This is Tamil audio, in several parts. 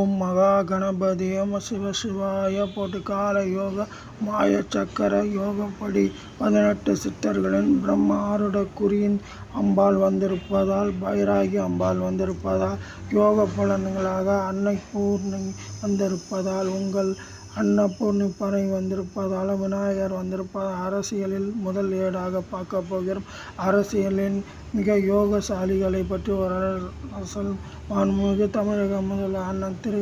ஓம் மகா கணபதி ஓம் சிவசிவாய போட்டு கால யோக மாய சக்கர யோகப்படி 18 சித்தர்களின் பிரம்மாருட குறியின் அம்பாள் வந்திருப்பதால் பைராகி அம்பாள் வந்திருப்பதால் யோக பலன்களாக அன்னை பூர்ணி வந்திருப்பதால் உங்கள் அன்னபூர்ணி பறை வந்திருப்பதால் விநாயகர் வந்திருப்பதால் அரசியலில் முதல் ஏடாக பார்க்க போகிறோம். அரசியலின் மிக யோகசாலிகளை பற்றி ஒரு அரசல் மாண்புமிகு தமிழக முதல்வர் அண்ணன் திரு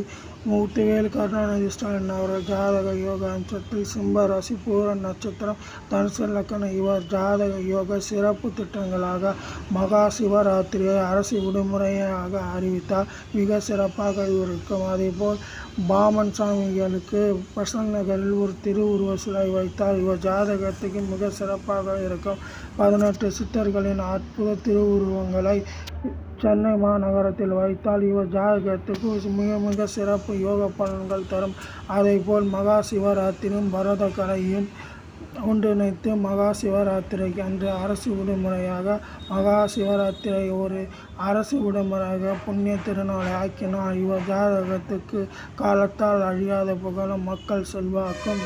முத்துவேல் கருணாநிதி ஸ்டாலின் அவர்கள் ஜாதக யோக அம்சத்தில் சிம்ம ராசி பூர நட்சத்திரம் தனுசு லக்கணம் இவர் ஜாதக யோக சிறப்பு திட்டங்களாக மகா சிவராத்திரியை அரசு விடுமுறையாக அறிவித்தால் மிக சிறப்பாக இருக்கும். அதேபோல் பாமன் சாமிகளுக்கு பசல் நகரில் ஒரு திருவுருவ சிலை வைத்தால் இவர் ஜாதகத்துக்கு மிக சிறப்பாக இருக்கும். 18 சித்தர்களின் அற்புத திருவுருவங்களை சென்னை மாநகரத்தில் வைத்தால் இவர் ஜாதகத்துக்கு மிக மிக சிறப்பு யோக பலன்கள் தரும். அதேபோல் மகா சிவராத்திரியும் பரத கலையும் ஒன்றிணைத்து மகா சிவராத்திரிக்கு அன்று அரசு விடுமுறையாக மகா சிவராத்திரை ஒரு அரசு விடுமுறையாக புண்ணிய திருநாளை ஆக்கினால் இவர் ஜாதகத்துக்கு காலத்தால் அழியாத புகழும் மக்கள் செல்வாக்கும்.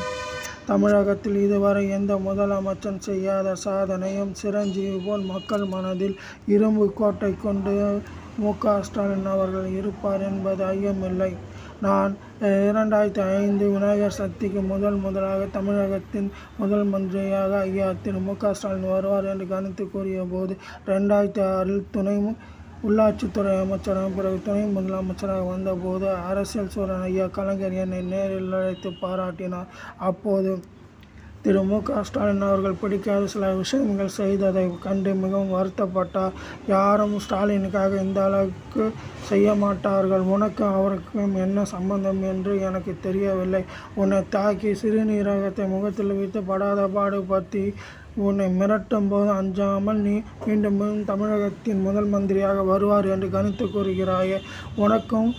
தமிழகத்தில் இதுவரை எந்த முதலமைச்சன் செய்யாத சாதனையும் சிரஞ்சீவி போல் மக்கள் மனதில் இரும்பு கோட்டை கொண்டு மு.க. ஸ்டாலின் அவர்கள் இருப்பார் என்பது ஐயமில்லை. நான் 2005 விநாயகர் சதுர்த்திக்கு முதலாக தமிழகத்தின் முதல் மந்திரியாக ஐயா திரு மு.க. ஸ்டாலின் வருவார் என்று கணித்து கூறிய போது 2006 துணை உள்ளாட்சித்துறை அமைச்சராக பிறகு துணை முதலமைச்சராக வந்தபோது அரசியல் சூரன் ஐயா கலைஞர் என்னை நேரில் அழைத்து பாராட்டினார். அப்போது திரு மு.க. ஸ்டாலின் அவர்கள் பிடிக்காத சில விஷயங்கள் செய்ததை கண்டு மிகவும் வருத்தப்பட்டார். யாரும் ஸ்டாலினுக்காக இந்த அளவுக்கு செய்ய மாட்டார்கள். உனக்கும் அவருக்கும் என்ன சம்பந்தம் என்று எனக்கு தெரியவில்லை. உன்னை தாக்கி சிறுநீரகத்தை முகத்தில் வைத்து படாத பாடுபடுத்தி உன்னை மிரட்டும் போது அஞ்சாமல் நீ மீண்டும் தமிழகத்தின் முதல் மந்திரியாக வருவார் என்று கணித்து கூறுகிறாயே, உனக்கும்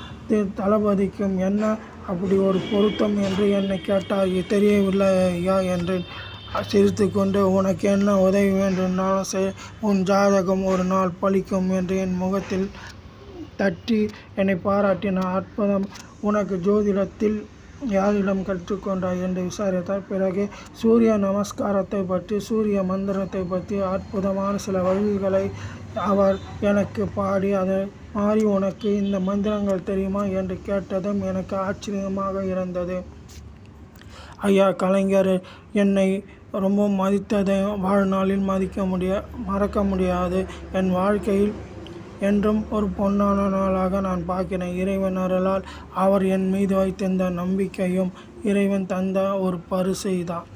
தளபதிக்கும் என்ன அப்படி ஒரு பொருத்தம் என்று என்னை கேட்டார். தெரியவில்லை ஐயா என்றேன் சிரித்து கொண்டு. உனக்கு என்ன உதவி வேண்டும்னாலும் உன் ஜாதகம் ஒரு நாள் பலிக்கும் என்று என் முகத்தில் தட்டி என்னை பாராட்டினார். அற்புதம், உனக்கு ஜோதிடத்தில் யாரிடம் கற்றுக்கொண்டாய் என்று விசாரித்தார். பிறகு சூரிய நமஸ்காரத்தை பற்றி சூரிய மந்திரத்தை பற்றி அற்புதமான சில வழிகளை அவர் எனக்கு பாடி அதை மாறி உனக்கு இந்த மந்திரங்கள் தெரியுமா என்று கேட்டதும் எனக்கு ஆச்சரியமாக இருந்தது. ஐயா கலைஞர் என்னை ரொம்ப மதித்ததை வாழ்நாளில் மறக்க முடியாது. என் வாழ்க்கையில் என்றும் ஒரு பொன்னான நாளாக நான் பார்க்கிறேன். இறைவன் அருளால் அவர் என் மீது வைத்திருந்த நம்பிக்கையும் இறைவன் தந்த ஒரு பரிசை தான்.